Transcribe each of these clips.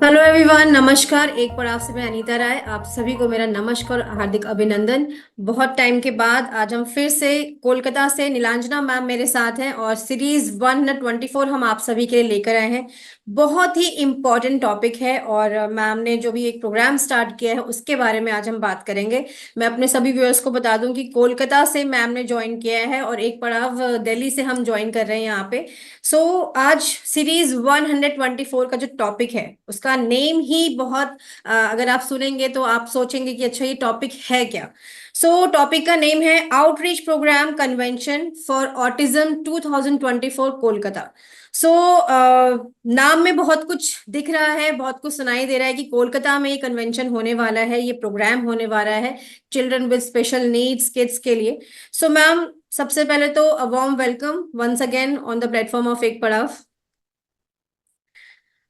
Hello everyone, नमस्कार। एक पड़ाव से मैं अनीता राय, आप सभी को मेरा नमस्कार और हार्दिक अभिनंदन। बहुत टाइम के बाद आज हम फिर से कोलकाता से नीलांजना मैम मेरे साथ हैं और सीरीज 124 हम आप सभी के लिए लेकर आए हैं। बहुत ही इम्पोर्टेंट टॉपिक है और मैम ने जो भी एक प्रोग्राम स्टार्ट किया है उसके बारे में आज हम बात करेंगे। मैं अपने सभी व्यूअर्स को बता दूं कि कोलकाता से मैम ने ज्वाइन किया है और एक पड़ाव दिल्ली से हम ज्वाइन कर रहे हैं यहाँ पे। आज सीरीज 124 का जो टॉपिक है उसका नेम ही बहुत अगर आप सुनेंगे तो आप सोचेंगे कि अच्छा ये टॉपिक है क्या। टॉपिक का नेम है outreach program convention for autism 2024 Kolkata. नाम में बहुत कुछ दिख रहा है, बहुत कुछ सुनाई दे रहा है कि कोलकाता में ये कन्वेंशन होने वाला है, ये प्रोग्राम होने वाला है children with special needs kids के लिए। मैम, सबसे पहले तो a warm welcome once again on the platform of Ek Padav.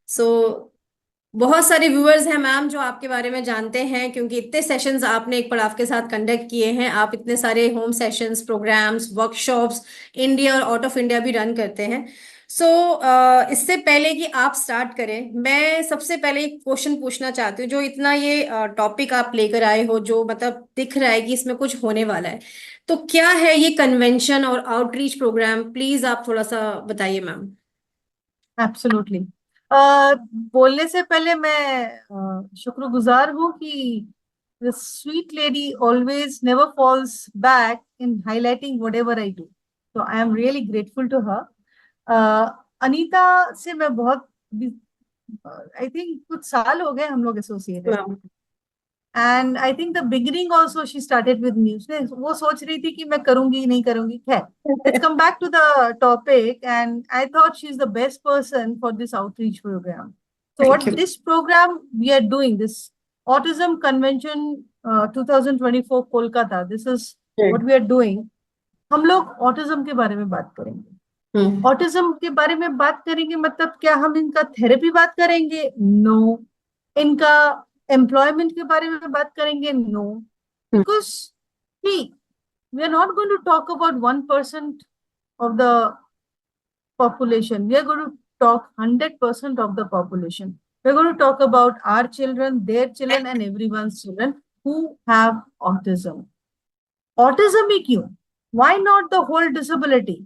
सो बहुत सारे व्यूअर्स हैं मैम जो आपके बारे में जानते हैं क्योंकि इतने सेशंस आपने एक पड़ाव के साथ कंडक्ट किए हैं। आप इतने सारे home sessions, programs, workshops India और आउट ऑफ इंडिया भी रन करते हैं। इससे पहले कि आप स्टार्ट करें, मैं सबसे पहले एक क्वेश्चन पूछना चाहती हूँ। जो इतना ये टॉपिक आप लेकर आए हो, जो मतलब दिख रहा है कि इसमें कुछ होने वाला है, तो क्या है ये कन्वेंशन और आउटरीच प्रोग्राम? प्लीज आप थोड़ा सा बताइए मैम। एब्सोल्युटली। बोलने से पहले मैं शुक्रगुजार हूँ कि the sweet lady always never falls back in highlighting whatever I do. तो I am really grateful to her. Anita से मैं बहुत, आई थिंक कुछ साल हो गए हम लोग associated. Ma'am. And I think the beginning also she started with me. उसने वो सोच रही थी कि मैं करूंगी नहीं करूंगी। खैर, let's come back to the topic, and I thought she's the best person for this outreach program. So thank what you. this program we are doing, this autism convention 2024 Kolkata, this is what we are doing. हम लोग autism के बारे में बात करेंगे। हम्म। Autism के बारे में बात करेंगे मतलब क्या हम इनका थेरेपी बात करेंगे? नो। इनका एम्प्लॉयमेंट के बारे में बात करेंगे? No. Because see, we are not going to talk about 1% of the population. We are going to talk 100% of the population. We're going to talk about our children, their children, and everyone's children who have autism. Autism ही क्यों? Why not the whole disability?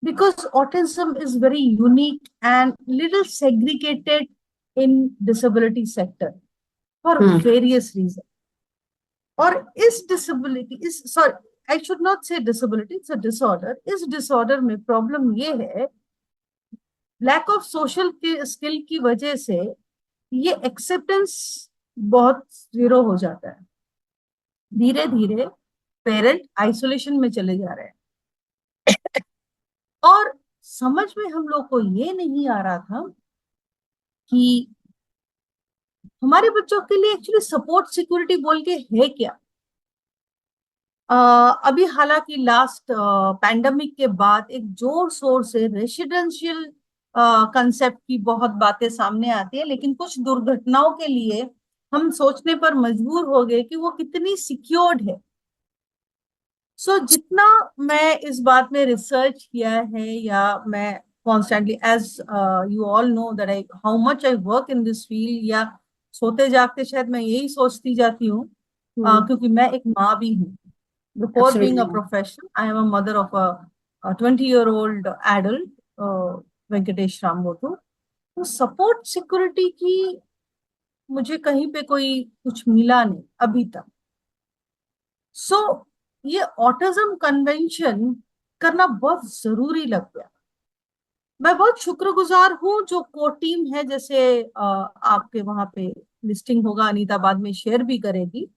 Because autism is very unique and little segregated in disability sector for hmm. various reasons. और इस disability, इस sorry, I should not से disability, it's a disorder. इस disorder में problem ये है, lack of social skill की वजह से ये एक्सेप्टेंस बहुत जीरो हो जाता है। धीरे धीरे पेरेंट आइसोलेशन में चले जा रहे हैं। और समझ में हम लोग को ये नहीं आ रहा था कि हमारे बच्चों के लिए एक्चुअली सपोर्ट सिक्योरिटी बोल के है क्या। अभी हालांकि लास्ट पैंडमिक के बाद एक जोर शोर से रेसिडेंशियल कंसेप्ट की बहुत बातें सामने आती है, लेकिन कुछ दुर्घटनाओं के लिए हम सोचने पर मजबूर हो गए कि वो कितनी सिक्योर्ड है। जितना मैं इस बात में रिसर्च किया है, या मैं constantly, as you all know that I how much I work in this field, या सोते जागते शायद मैं यही सोचती जाती हूँ, हम्म। क्योंकि मैं एक माँ भी हूँ। Before being a absolutely. professional, I am a mother of a 20-year-old adult, Venkatesh Rambotu. तो सपोर्ट सिक्योरिटी की मुझे कहीं पे कोई कुछ मिला नहीं अभी तक। सो ये ऑटिज्म कन्वेंशन करना बहुत जरूरी लग गया। मैं बहुत शुक्रगुजार हूँ जो कोर टीम है, जैसे आपके वहां पे लिस्टिंग होगा, अनीता बाद में शेयर भी करेगी।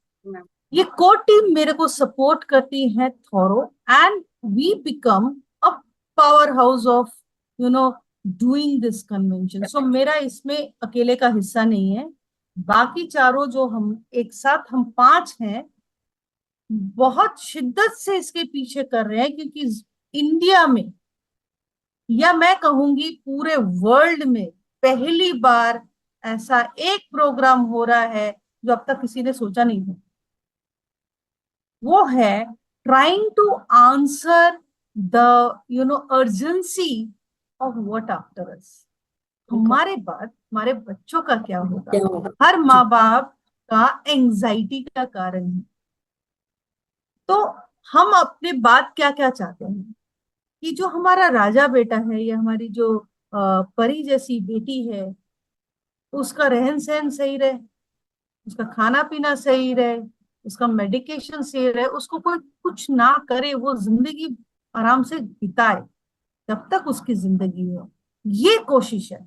ये कोर टीम मेरे को सपोर्ट करती है thorough, and we become a power house of doing this convention. मेरा इसमें अकेले का हिस्सा नहीं है। बाकी चारों जो हम एक साथ, हम पांच हैं, बहुत शिद्दत से इसके पीछे कर रहे हैं, क्योंकि इंडिया में, या मैं कहूंगी पूरे वर्ल्ड में, पहली बार ऐसा एक प्रोग्राम हो रहा है जो अब तक किसी ने सोचा नहीं था। वो है trying to answer the urgency of what after us. हमारे बाद हमारे बच्चों का क्या होगा। क्या होगा। हर जी। माँ बाप का एंजाइटी का कारण है। तो हम अपने बात क्या क्या चाहते हैं कि जो हमारा राजा बेटा है या हमारी जो परी जैसी बेटी है, उसका रहन सहन सही रहे, उसका खाना पीना सही रहे, उसका मेडिकेशन सही रहे, उसको कोई कुछ ना करे, वो जिंदगी आराम से बिताए, जब तक उसकी जिंदगी हो। ये कोशिश है।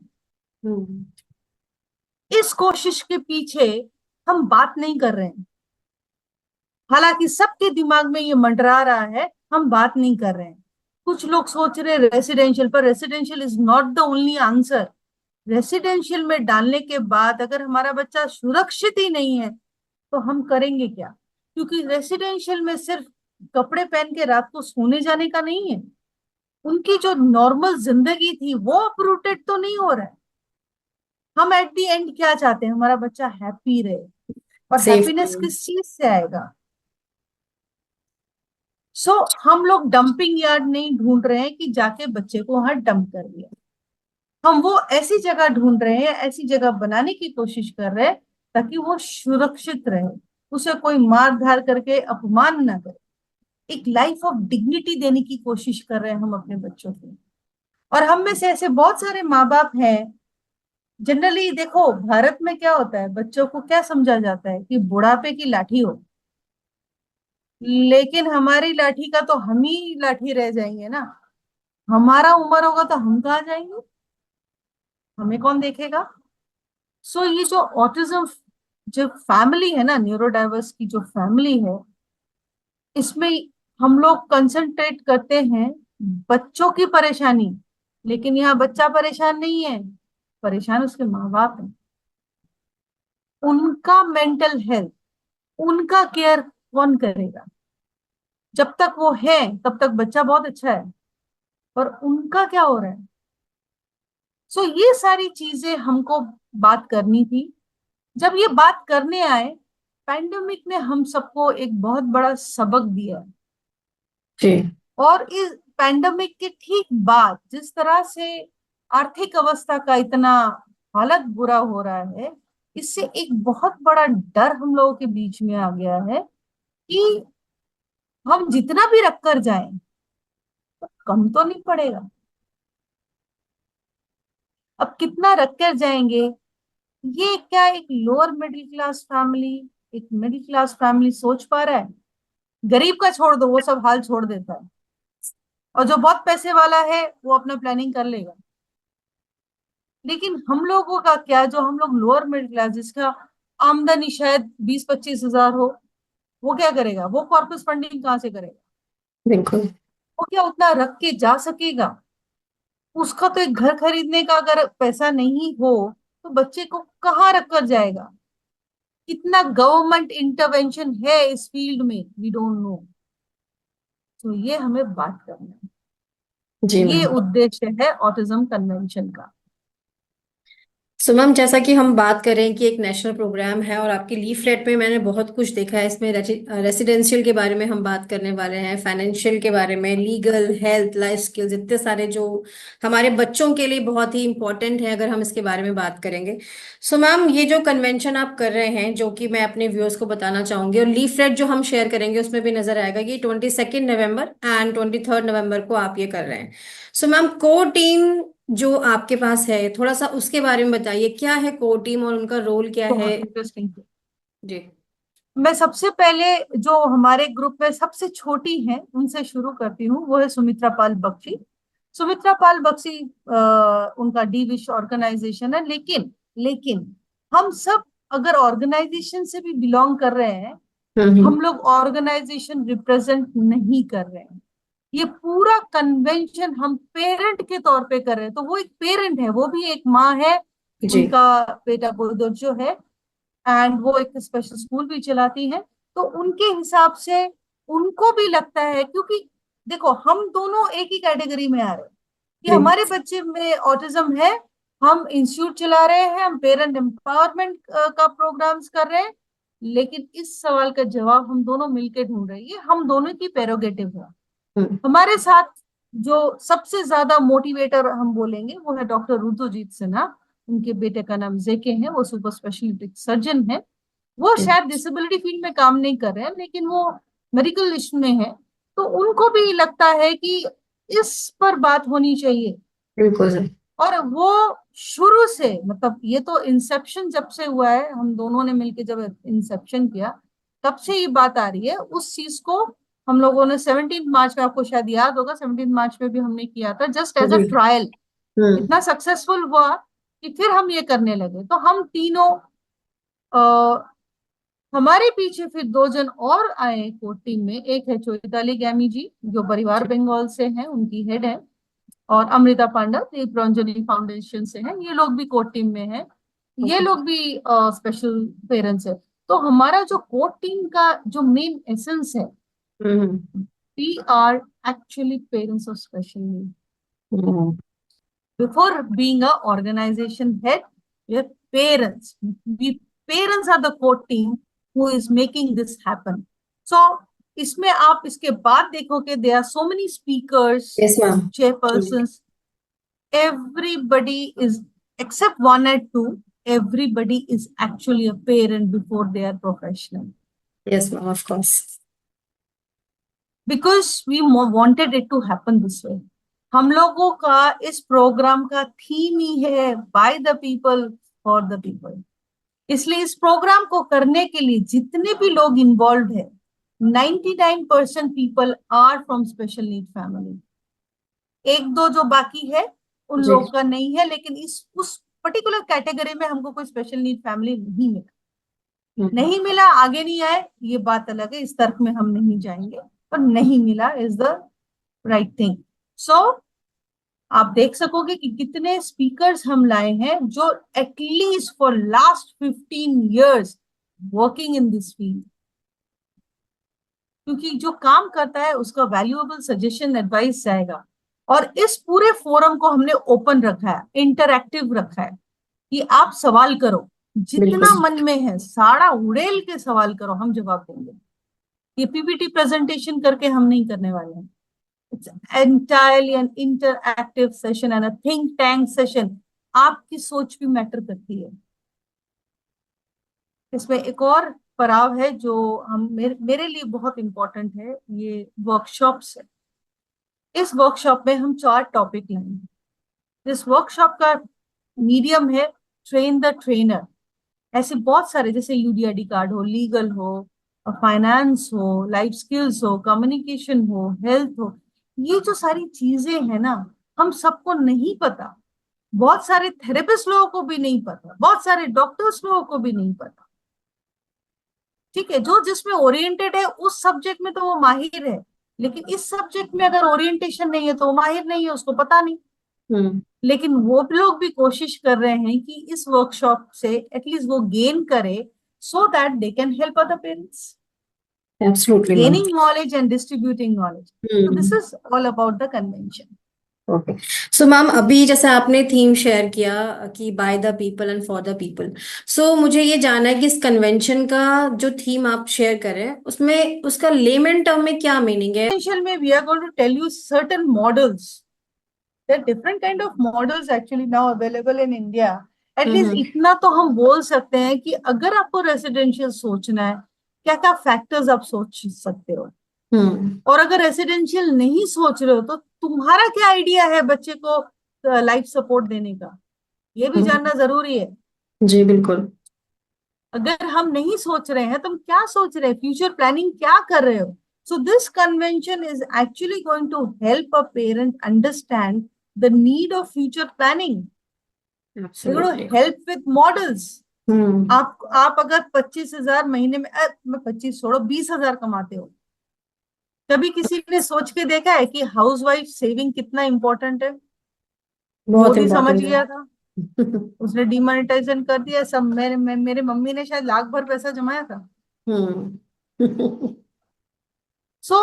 हम्म। इस कोशिश के पीछे हम बात नहीं कर रहे हैं। हालांकि सबके दिमाग में ये मंडरा रहा है, हम बात नहीं कर रहे हैं। कुछ लोग सोच रहे हैं रेसिडेंशियल, पर residential is not the only answer. Residential में डालने के बाद अगर हमारा बच्चा सुरक्षित ही नहीं है तो हम करेंगे क्या? क्योंकि रेसिडेंशियल में सिर्फ कपड़े पहन के रात को सोने जाने का नहीं है, उनकी जो नॉर्मल जिंदगी थी वो अपरूटेड तो नहीं हो रहा है। हम एट दी एंड क्या चाहते हैं? हमारा बच्चा हैप्पी रहे। और सेफ्टी। हैप्पीनेस किस चीज से आएगा? सो हम लोग डंपिंग यार्ड नहीं ढूंढ रहे हैं कि जाके बच्चे को वहां डंप कर दिया। हम वो ऐसी जगह ढूंढ रहे हैं, ऐसी जगह बनाने की कोशिश कर रहे हैं ताकि वो सुरक्षित रहे, उसे कोई मार धार करके अपमान ना करे। एक लाइफ ऑफ डिग्निटी देने की कोशिश कर रहे हैं हम अपने बच्चों को। और हम में से ऐसे बहुत सारे माँ बाप हैं। जनरली देखो, भारत में क्या होता है, बच्चों को क्या समझा जाता है कि बुढ़ापे की लाठी हो। लेकिन हमारी लाठी का तो हम ही लाठी रह जाएंगे ना। हमारा उम्र होगा तो हम कहाँ जाएंगे? हमें कौन देखेगा? सो ये जो ऑटिज्म जो फैमिली है ना, न्यूरो डाइवर्स की जो फैमिली है, इसमें हम लोग कंसंट्रेट करते हैं बच्चों की परेशानी। लेकिन यहाँ बच्चा परेशान नहीं है, परेशान उसके माँ बाप हैं। उनका मेंटल हेल्थ, उनका केयर कौन करेगा? जब तक वो है तब तक बच्चा बहुत अच्छा है, पर उनका क्या हो रहा है? सो ये सारी चीजें हमको बात करनी थी। जब ये बात करने आए, पैंडेमिक ने हम सबको एक बहुत बड़ा सबक दिया है। जी। और इस पैंडेमिक के ठीक बाद जिस तरह से आर्थिक अवस्था का इतना हालत बुरा हो रहा है, इससे एक बहुत बड़ा डर हम लोगों के बीच में आ गया है कि हम जितना भी रख कर जाएं तो कम तो नहीं पड़ेगा। अब कितना रख कर जाएंगे? ये क्या एक लोअर मिडिल क्लास फैमिली, एक मिडिल क्लास फैमिली सोच पा रहा है? गरीब का छोड़ दो, वो सब हाल छोड़ देता है। और जो बहुत पैसे वाला है वो अपना प्लानिंग कर लेगा। लेकिन हम लोगों का क्या, जो हम लोग लोअर मिडिल क्लास, जिसका आमदनी शायद 20-25 हजार हो, वो क्या करेगा? वो कॉर्पस फंडिंग कहाँ से करेगा? बिल्कुल। वो क्या उतना रख के जा सकेगा? उसका तो एक घर खरीदने का अगर पैसा नहीं हो तो बच्चे को कहाँ रख कर जाएगा? कितना गवर्नमेंट इंटरवेंशन है इस फील्ड में, वी डोंट नो। तो ये हमें बात करना है। जी ये मैम। उद्देश्य है ऑटिज्म कन्वेंशन का। सो मैम, जैसा कि हम बात करें कि एक नेशनल प्रोग्राम है और आपकी लीफलेट में मैंने बहुत कुछ देखा है, इसमें रेसिडेंशियल के बारे में हम बात करने वाले हैं, फाइनेंशियल के बारे में, लीगल, हेल्थ, लाइफ स्किल्स, इतने सारे जो हमारे बच्चों के लिए बहुत ही इंपॉर्टेंट है अगर हम इसके बारे में बात करेंगे। सो मैम, ये जो कन्वेंशन आप कर रहे हैं, जो कि मैं अपने व्यूअर्स को बताना चाहूंगी, और लीफलेट जो हम शेयर करेंगे उसमें भी नजर आएगा कि 22 नवंबर एंड 23 नवंबर को आप ये कर रहे हैं। सो मैम, कोर टीम जो आपके पास है, थोड़ा सा उसके बारे में बताइए, क्या है कोर टीम और उनका रोल क्या है। बहुत इंटरेस्टिंग। जी। मैं सबसे पहले जो हमारे ग्रुप में सबसे छोटी हैं उनसे शुरू करती हूँ, वो है सुमित्रा पाल बख्शी। सुमित्रा पाल बख्शी उनका डी विश ऑर्गेनाइजेशन है। लेकिन हम सब अगर ऑर्गेनाइजेशन से भी बिलोंग कर रहे हैं, हम लोग ऑर्गेनाइजेशन रिप्रेजेंट नहीं कर रहे हैं। ये पूरा कन्वेंशन हम पेरेंट के तौर पे कर रहे हैं। तो वो एक पेरेंट है, वो भी एक माँ है, जी। उनका बेटा गुरदुर जो है, एंड वो एक स्पेशल स्कूल भी चलाती हैं। तो उनके हिसाब से उनको भी लगता है, क्योंकि देखो हम दोनों एक ही कैटेगरी में आ रहे हैं कि जी। हमारे बच्चे में ऑटिज्म है। हम इंस्टीट्यूट चला रहे हैं, हम पेरेंट एम्पावरमेंट का प्रोग्राम्स कर रहे हैं। लेकिन इस सवाल का जवाब हम दोनों मिलकर ढूंढ रहे हैं, ये हम दोनों की प्रेरोगेटिव है। हम्म। हमारे साथ जो सबसे ज्यादा मोटिवेटर हम बोलेंगे वो है डॉक्टर रुतुजीत सिन्हा। उनके बेटे का नाम जेके है, वो सुपर स्पेशलिटी सर्जन है। वो जी, शायद डिसेबिलिटी फील्ड में काम नहीं कर रहे हैं, लेकिन वो मेडिकल लिस्ट में है। तो उनको भी लगता है कि इस पर बात होनी चाहिए। बिल्कुल सर। और वो शुरू से, मतलब ये तो इंसेप्शन जब से हुआ है, हम दोनों ने मिलकर जब इंसेप्शन किया तब से ये बात आ रही है। उस चीज को हम लोगों ने 17 मार्च में, आपको शायद याद होगा, 17 मार्च में भी हमने किया था जस्ट एज अ जी। ट्रायल। हम्म। इतना सक्सेसफुल हुआ कि फिर हम ये करने लगे। तो हम तीनों, हमारे पीछे फिर 2 जन और आए कोर्ट टीम में। एक है चोइताली गैमी जी, जो परिवार बंगाल से हैं, उनकी हेड है। और अमृता पांडा दीप रंजनी फाउंडेशन से हैं, ये लोग भी कोर्ट टीम में हैं। ये ओके। लोग भी स्पेशल पेरेंट्स है। तो हमारा जो कोर्ट टीम का जो मेन एसेंस है, hmm. We are actually parents of special need. Hmm. Before being a organization head, we are parents. We parents are the core team who is making this happen. So इसमें आप इसके बाद देखोगे, there are so many speakers, yes ma'am. chairpersons. Everybody is, except one and two, everybody is actually a parent before they are professional. Yes ma'am, of course. Because we wanted it to happen this way. हम लोगों का इस programme का theme ही है bye the people for the people. इसलिए इस programme को करने के लिए जितने भी लोग इन्वॉल्व है, 99% people are from special need family. एक दो जो बाकी है उन जी। लोग का नहीं है, लेकिन इस उस पर्टिकुलर कैटेगरी में हमको कोई स्पेशल नीड फैमिली नहीं मिला। हम्म। नहीं मिला, आगे नहीं आए, ये बात अलग है, इस तर्क में हम नहीं जाएंगे। पर नहीं मिला इज द राइट थिंग। सो आप देख सकोगे कि कितने स्पीकर्स हम लाए हैं जो at least for last 15 years working in this field. क्योंकि जो काम करता है उसका वैल्यूएबल सजेशन एडवाइस जाएगा। और इस पूरे फोरम को हमने ओपन रखा है, इंटरैक्टिव रखा है, कि आप सवाल करो, जितना बिल्कुल। मन में है सारा उड़ेल के सवाल करो, हम जवाब देंगे। ये पीपीटी प्रेजेंटेशन करके हम नहीं करने वाले हैं। It's entirely an interactive session and a think tank session. आपकी सोच भी मैटर करती है। इसमें एक और पड़ाव है जो हम मेरे लिए बहुत इंपॉर्टेंट है, ये वर्कशॉप्स है। इस वर्कशॉप में हम 4 टॉपिक लाएंगे। इस वर्कशॉप का मीडियम है ट्रेन द ट्रेनर। ऐसे बहुत सारे, जैसे यूडीआईडी कार्ड हो, लीगल हो, फाइनेंस हो, लाइफ स्किल्स हो, कम्युनिकेशन हो, हेल्थ हो, ये जो सारी चीजें हैं ना, हम सबको नहीं पता। बहुत सारे थेरेपिस्ट लोगों को भी नहीं पता, बहुत सारे डॉक्टर्स लोगों को भी नहीं पता। ठीक है, जो जिसमें ओरिएंटेड है उस सब्जेक्ट में तो वो माहिर है, लेकिन इस सब्जेक्ट में अगर ओरिएंटेशन नहीं है तो वो माहिर नहीं है, उसको पता नहीं। हम्म। लेकिन वो लोग भी कोशिश कर रहे हैं कि इस वर्कशॉप से एटलीस्ट वो गेन करे, so that they can help other parents, absolutely ma'am. gaining knowledge and distributing knowledge. So this hmm. is all about the convention. Okay. So ma'am, अभी जैसे आपने थीम शेयर किया कि by the people and for the people, so मुझे ये जानना है कि इस कन्वेंशन का जो थीम आप शेयर करें उसमें उसका लेमन टर्म में क्या मीनिंग है? Convention में we are going to tell you certain models. There are different kind of models actually now available in India. At least हम्म। इतना तो हम बोल सकते हैं कि अगर आपको रेसिडेंशियल सोचना है, क्या क्या फैक्टर्स आप सोच सकते हो। हम्म। और अगर रेसिडेंशियल नहीं सोच रहे हो तो तुम्हारा क्या आइडिया है बच्चे को लाइफ सपोर्ट देने का, ये भी जानना जरूरी है। जी बिल्कुल। अगर हम नहीं सोच रहे हैं, तुम क्या सोच रहे हैं, फ्यूचर प्लानिंग क्या कर रहे हो। So this convention is actually going to help a parent understand the need of future planning. Absolutely. Help with models. Hmm. आप अगर 25,000 महीने में, मैं 25 छोड़ो, 20,000 कमाते हो, कभी किसी ने सोच के देखा है कि हाउस वाइफ सेविंग कितना इंपॉर्टेंट है। बहुत मोदी समझ इम्पोर्टेंट है। गया था, उसने डिमोनेटाइजेशन कर दिया सब। मेरे मम्मी ने शायद लाख भर पैसा जमाया था। Hmm. So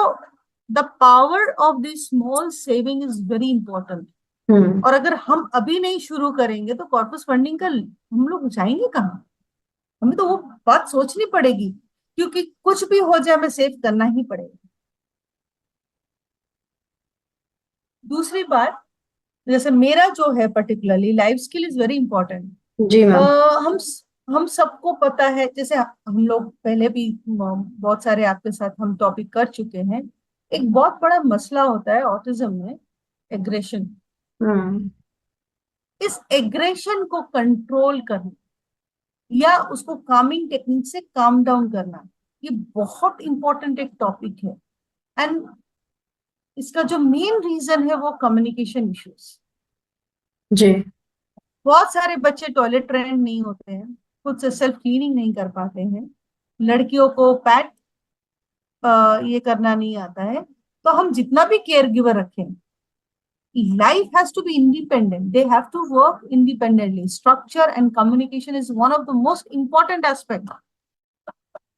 the power of this small saving is very important. Hmm. और अगर हम अभी नहीं शुरू करेंगे तो कॉर्पस फंडिंग का हम लोग जाएंगे कहाँ। हमें तो वो बात सोचनी पड़ेगी, क्योंकि कुछ भी हो जाए हमें सेव करना ही पड़ेगा। दूसरी बात, जैसे मेरा जो है particularly life skill is very important. जी मैम। हम हम सबको पता है, जैसे हम लोग पहले भी बहुत सारे आपके साथ हम टॉपिक कर चुके हैं। एक बहुत बड़ा मसला होता है ऑटिज्म में, एग्रेशन। हम्म। इस एग्रेशन को कंट्रोल करना या उसको कामिंग टेक्निक से काम डाउन करना, ये बहुत इंपॉर्टेंट एक टॉपिक है। एंड इसका जो मेन रीजन है वो कम्युनिकेशन इश्यूज। जी। बहुत सारे बच्चे टॉयलेट ट्रेंड नहीं होते हैं, खुद से सेल्फ क्लीनिंग नहीं कर पाते हैं, लड़कियों को पैड ये करना नहीं आता है। तो हम जितना भी केयर गिवर रखें, life has to be independent. They have to work independently. Structure and communication is one of the most important aspect.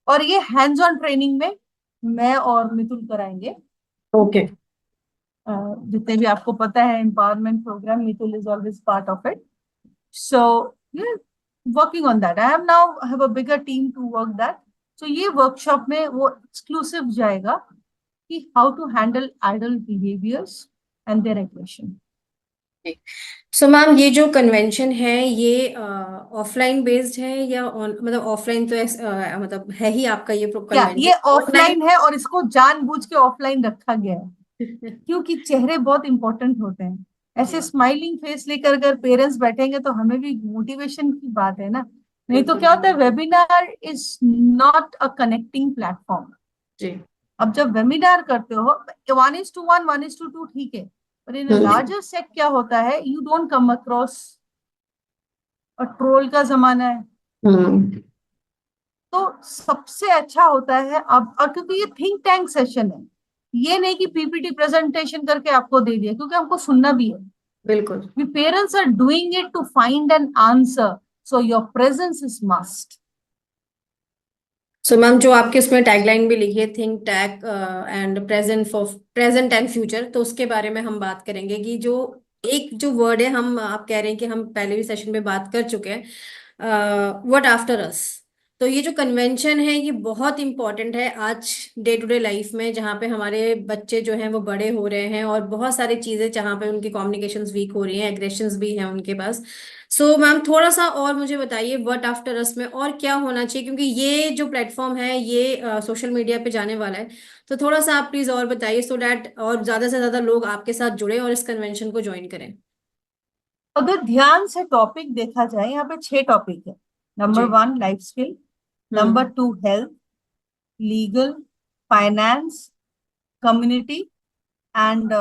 और ये हैंड्स ऑन ट्रेनिंग में मैं और मितुल कराएंगे। ओके। जितने भी आपको पता है empowerment programme, Mitul is always part of it. So working on that, I am now have a bigger team to work that. So ये वर्कशॉप में वो एक्सक्लूसिव जाएगा कि how to handle idle behaviours and their aggression. So ma'am, ये जो convention है ये offline based है या ऑन, मतलब ऑफलाइन तो मतलब है ही आपका ये क्या कन्वेंशन, ये ऑनलाइन? ऑफलाइन है और इसको जानबूझ के ऑफलाइन रखा गया है क्योंकि चेहरे बहुत इंपॉर्टेंट होते हैं। ऐसे जी स्माइलिंग फेस लेकर अगर पेरेंट्स बैठेंगे तो हमें भी मोटिवेशन की बात है ना। नहीं तो बिल्कुल क्या होता है, ma'am. Webinar is not a connecting platform. जी। अब जब वेबिनार करते हो 1:1, 1:2 ठीक है, पर इन हम्म। लार्जर सेट क्या होता है, यू डोंट कम अक्रॉस, और ट्रोल का जमाना है। हम्म। तो सबसे अच्छा होता है अब, और क्योंकि ये थिंक टैंक सेशन है, ये नहीं कि पीपीटी प्रेजेंटेशन करके आपको दे दिया, क्योंकि हमको सुनना भी है। बिल्कुल। We parents are doing it to find an answer, so your presence is must. So ma'am, जो आपके उसमें टैगलाइन भी लिखी है, think tag and present for present and future, तो उसके बारे में हम बात करेंगे कि जो एक जो वर्ड है, हम आप कह रहे हैं कि हम पहले भी सेशन में बात कर चुके हैं, व्हाट आफ्टर अस। तो ये जो कन्वेंशन है ये बहुत इंपॉर्टेंट है आज डे टू डे लाइफ में, जहाँ पे हमारे बच्चे जो हैं वो बड़े हो रहे हैं और बहुत सारी चीजें जहाँ पे उनकी कम्युनिकेशंस वीक हो रही हैं, एग्रेशंस भी हैं उनके पास। सो मैम, थोड़ा सा और मुझे बताइए व्हाट आफ्टर अस में और क्या होना चाहिए, क्योंकि ये जो प्लेटफॉर्म है ये सोशल मीडिया पे जाने वाला है। तो थोड़ा सा आप प्लीज और बताइए, सो डैट और ज्यादा से ज्यादा लोग आपके साथ जुड़े और इस कन्वेंशन को ज्वाइन करें। अगर ध्यान से टॉपिक देखा जाए, यहाँ पे 6 टॉपिक है। नंबर जी। 1 life skill, hmm. Number 2 health, legal, finance, community, and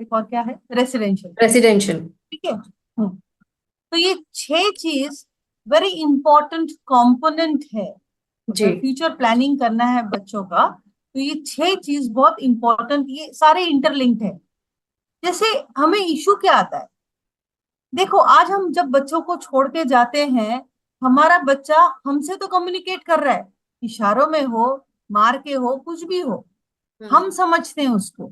एक और क्या है, रेसिडेंशियल। रेसिडेंशियल। ठीक है। तो ये 6 चीज वेरी इंपॉर्टेंट कंपोनेंट है। जी। अगर फ्यूचर प्लानिंग करना है बच्चों का, तो ये 6 चीज बहुत इंपॉर्टेंट, ये सारे इंटरलिंक्ड है। जैसे हमें इशू क्या आता है, देखो आज हम जब बच्चों को छोड़ के जाते हैं, हमारा बच्चा हमसे तो कम्युनिकेट कर रहा है, इशारों में हो, मार के हो, कुछ भी हो, हम्म। हम समझते हैं उसको।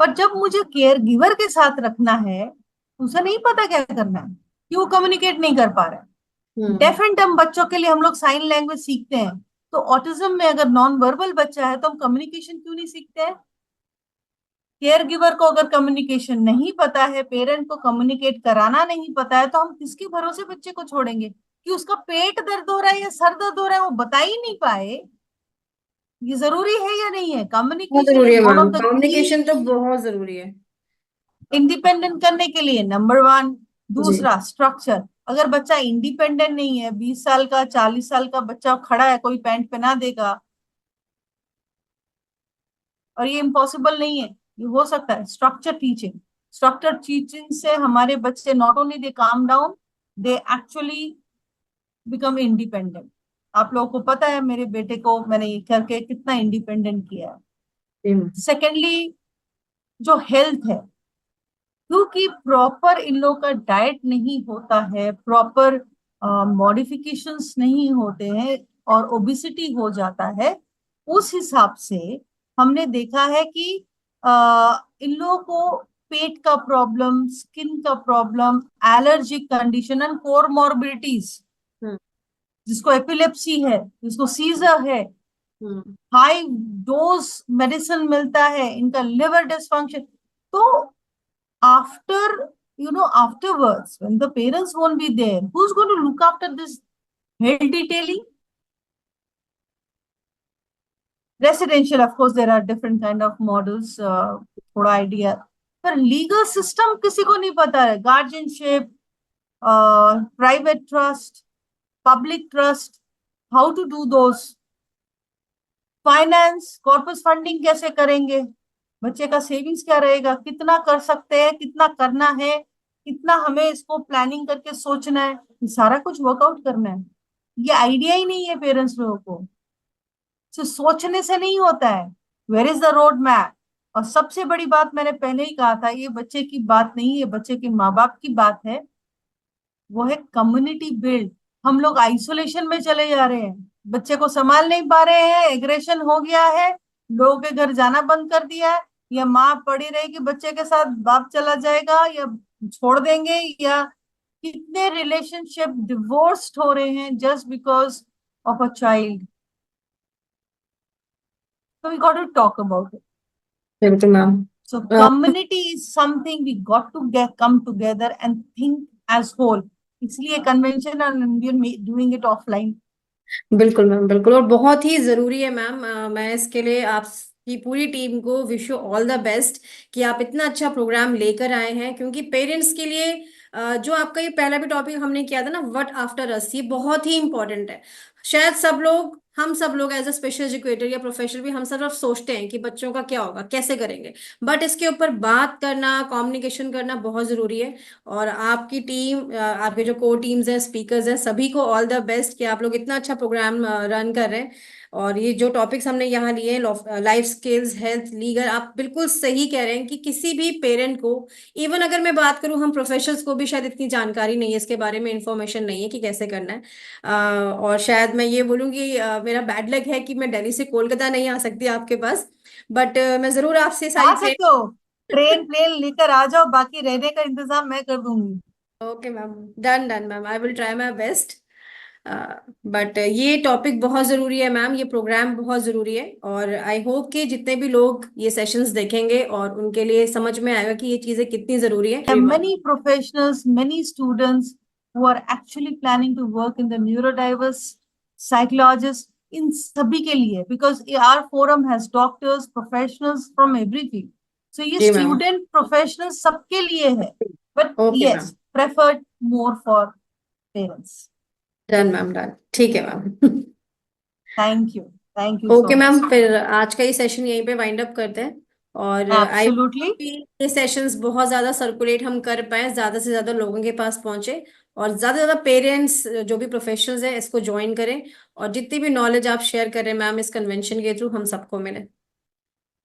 पर जब मुझे केयर गिवर के साथ रखना है, उसे नहीं पता क्या करना है, कि वो कम्युनिकेट नहीं कर पा रहा है। हम्म। डेफ एंड डम बच्चों के लिए हम लोग साइन लैंग्वेज सीखते हैं, तो ऑटिज्म में अगर नॉन वर्बल बच्चा है तो हम कम्युनिकेशन क्यों नहीं सीखते हैं? केयर गिवर को अगर कम्युनिकेशन नहीं पता है, पेरेंट को कम्युनिकेट कराना नहीं पता है, तो हम किसके भरोसे बच्चे को छोड़ेंगे कि उसका पेट दर्द हो रहा है या सर दर्द हो रहा है वो बता ही नहीं पाए? ये जरूरी है या नहीं है? बहुत कम्युनिकेशन जरूरी इज है one ma'am, of the key. Communication तो बहुत जरूरी है। इंडिपेंडेंट करने के लिए नंबर 1। जी। दूसरा स्ट्रक्चर। अगर बच्चा इंडिपेंडेंट नहीं है, 20 साल का 40 साल का बच्चा खड़ा है, कोई पैंट पहना देगा, और ये इम्पॉसिबल नहीं है, ये हो सकता है। स्ट्रक्चर टीचिंग से हमारे बच्चे not only they calm down, they actually become independent. आप लोगों को पता है मेरे बेटे को मैंने ये करके कितना इंडिपेंडेंट किया है। जी मैम। सेकेंडली जो हेल्थ है, क्योंकि प्रॉपर इन लोग का डाइट नहीं होता है, प्रॉपर मॉडिफिकेशंस नहीं होते हैं, और ओबिसिटी हो जाता है, उस हिसाब से हमने देखा है कि इन लोगों को पेट का प्रॉब्लम, स्किन का प्रॉब्लम, एलर्जिक कंडीशन एंड कोरमॉर्बिडिटीज, हम्म। जिसको एपिलेप्सी है, जिसको सीजर है, हम्म। हाई डोज मेडिसिन मिलता है, इनका लिवर डिसफंक्शन। तो after, afterwards, when the parents won't be there, who's going to look after this health detailing? Residential, of course, there are different kind of models, थोड़ा idea. पर legal system किसी को नहीं पता है. Guardianship, private trust, public trust, how to do those. Finance, corpus funding कैसे करेंगे, बच्चे का सेविंग्स क्या रहेगा, कितना कर सकते हैं, कितना करना है, कितना हमें इसको प्लानिंग करके सोचना है, ये सारा कुछ वर्कआउट करना है. ये आइडिया ही नहीं है पेरेंट्स लोगों को. सिर्फ सोचने से नहीं होता है. Where is the road map? और सबसे बड़ी बात मैंने पहले ही कहा था, ये बच्चे की बात नहीं है, बच्चे के माँ बाप की बात है. वो है कम्युनिटी बिल्ड. हम लोग आइसोलेशन में चले जा रहे हैं, बच्चे को संभाल नहीं पा रहे हैं, एग्रेशन हो गया है, लोगों के घर जाना बंद कर दिया है, या माँ पड़ी रहेगी बच्चे के साथ, बाप चला जाएगा या छोड़ देंगे, या कितने रिलेशनशिप डिवोर्स्ड हो रहे हैं just because of a child. So we got to talk about it. बिल्कुल ma'am. So community is something we got to come together and think as whole. इसलिए कन्वेंशन और doing it offline. बिल्कुल ma'am, बिल्कुल, और बहुत ही जरूरी है ma'am. मैं इसके लिए आपकी पूरी टीम को wish you all the best कि आप इतना अच्छा प्रोग्राम लेकर आए हैं, क्योंकि पेरेंट्स के लिए जो आपका ये पहला भी टॉपिक हमने किया था ना, व्हाट आफ्टर अस, ये बहुत ही इंपॉर्टेंट है. शायद हम सब लोग एज अ स्पेशल एजुकेटर या प्रोफेशनल भी हम सब लोग सोचते हैं कि बच्चों का क्या होगा, कैसे करेंगे, बट इसके ऊपर बात करना, कम्युनिकेशन करना बहुत जरूरी है. और आपकी टीम, आपके जो को टीम्स हैं, स्पीकर्स हैं, सभी को ऑल द बेस्ट कि आप लोग इतना अच्छा प्रोग्राम रन कर रहे हैं. और ये जो टॉपिक्स हमने यहाँ लिए हैं, लाइफ स्किल्स, हेल्थ, लीगल, आप बिल्कुल सही कह रहे हैं कि किसी भी पेरेंट को, इवन अगर मैं बात करूं, हम प्रोफेशनल्स को भी शायद इतनी जानकारी नहीं है इसके बारे में, इंफॉर्मेशन नहीं है कि कैसे करना है. और शायद मैं ये बोलूंगी, मेरा बैड लक है कि मैं दिल्ली से कोलकाता नहीं आ सकती आपके पास, बट मैं जरूर आपसे आ सारी सकते हो, ट्रेन प्लेन लेकर आ जाओ, बाकी रहने का इंतजाम मैं कर दूंगी. Okay ma'am, done done ma'am, I will try my best. But ये टॉपिक बहुत ज़रूरी है मैम, ये प्रोग्राम बहुत ज़रूरी है, और आई होप कि जितने भी लोग ये सेशंस देखेंगे और उनके लिए समझ में आएगा कि ये चीज़ें कितनी ज़रूरी है. There are many professionals, many students who are actually planning to work in the neurodiverse, psychologists, in सभी के लिए, because our forum has doctors, professionals from every field. So ये जी मैम. student professionals सबके लिए है, but okay ma'am, yes, preferred more for parents. Done ma'am, done, ठीक है ma'am. Thank you so okay much. Ma'am, फिर आज का ये सेशन यहीं पे वाइंड अप करते हैं. और आई Absolutely. ये सेशंस बहुत ज्यादा सर्कुलेट हम कर पाए, ज्यादा से ज्यादा लोगों के पास पहुंचे, और ज्यादा से ज्यादा पेरेंट्स जो भी प्रोफेशनल्स हैं इसको ज्वाइन करें, और जितनी भी नॉलेज आप शेयर कर रहे हैं मैम इस कन्वेंशन के थ्रू, हम सबको मिले.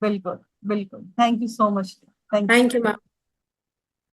बिल्कुल बिल्कुल. Thank you so much. Thank you. Thank you ma'am.